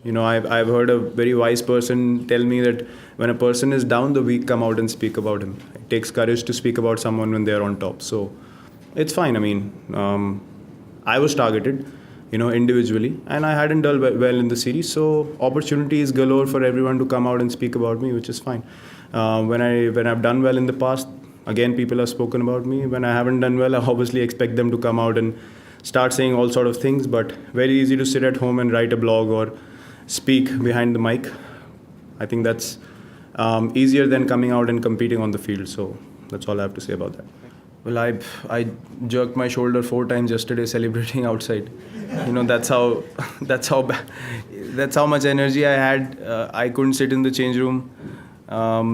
I've heard a very wise person tell me that when a person is down, the weak come out and speak about him. It takes courage to speak about someone when they are on top. So it's fine. I mean, I was targeted, individually, and I hadn't done well in the series. So opportunities galore for everyone to come out and speak about me, which is fine. When I've done well in the past, again people have spoken about me. When I haven't done well, I obviously expect them to come out and start saying all sort of things. But very easy to sit at home and write a blog or speak behind the mic. I think that's easier than coming out and competing on the field. So that's all I have to say about that. Well, I jerked my shoulder 4 times yesterday celebrating outside. That's how that's how much energy I had. I couldn't sit in the change room.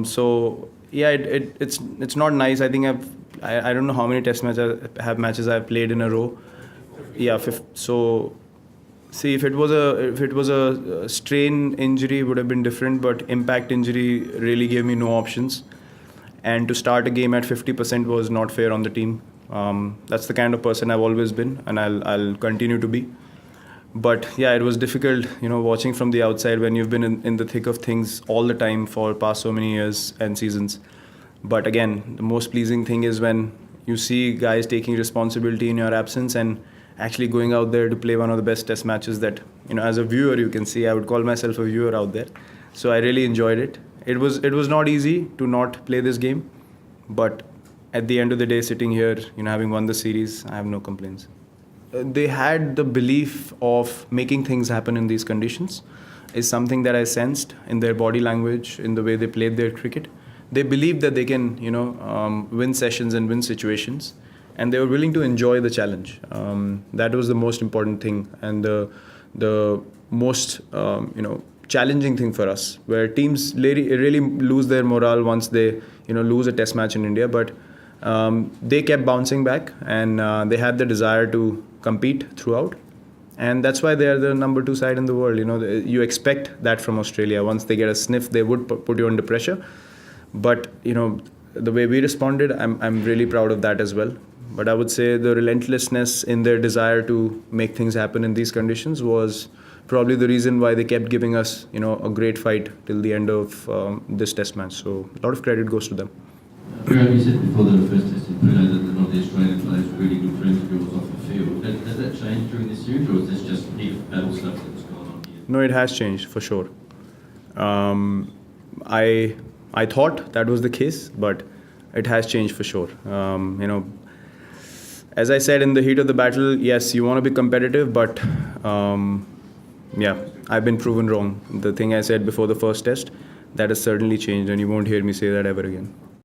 So yeah, it's not nice. I think I don't know how many test matches I've played in a row. Yeah, so see, if it was a strain injury, it would have been different. But impact injury really gave me no options. And to start a game at 50% was not fair on the team. That's the kind of person I've always been, and I'll continue to be. But yeah, it was difficult, watching from the outside when you've been in the thick of things all the time for past so many years and seasons. But again, the most pleasing thing is when you see guys taking responsibility in your absence and actually going out there to play one of the best test matches that, as a viewer you can see. I would call myself a viewer out there. So I really enjoyed it. It was not easy to not play this game, but at the end of the day, sitting here, having won the series, I have no complaints. They had the belief of making things happen in these conditions is something that I sensed in their body language, in the way they played their cricket. They believed that they can, win sessions and win situations, and they were willing to enjoy the challenge. That was the most important thing, and the most, challenging thing for us, where teams really lose their morale once they, lose a test match in India. But they kept bouncing back, and they had the desire to compete throughout. And that's why they are the number 2 side in the world. You expect that from Australia. Once they get a sniff, they would put you under pressure. But, the way we responded, I'm really proud of that as well. But I would say the relentlessness in their desire to make things happen in these conditions was probably the reason why they kept giving us, a great fight till the end of this test match. So a lot of credit goes to them. Virat, you said before the first test in Pune that a lot of the Australian players were really good friends of yours off the field. Has that changed during this series, or is this just heat of battle stuff that's going on here? No, it has changed for sure. I thought that was the case, but it has changed for sure. As I said, in the heat of the battle, yes, you want to be competitive, but yeah, I've been proven wrong. The thing I said before the first test, that has certainly changed, and you won't hear me say that ever again.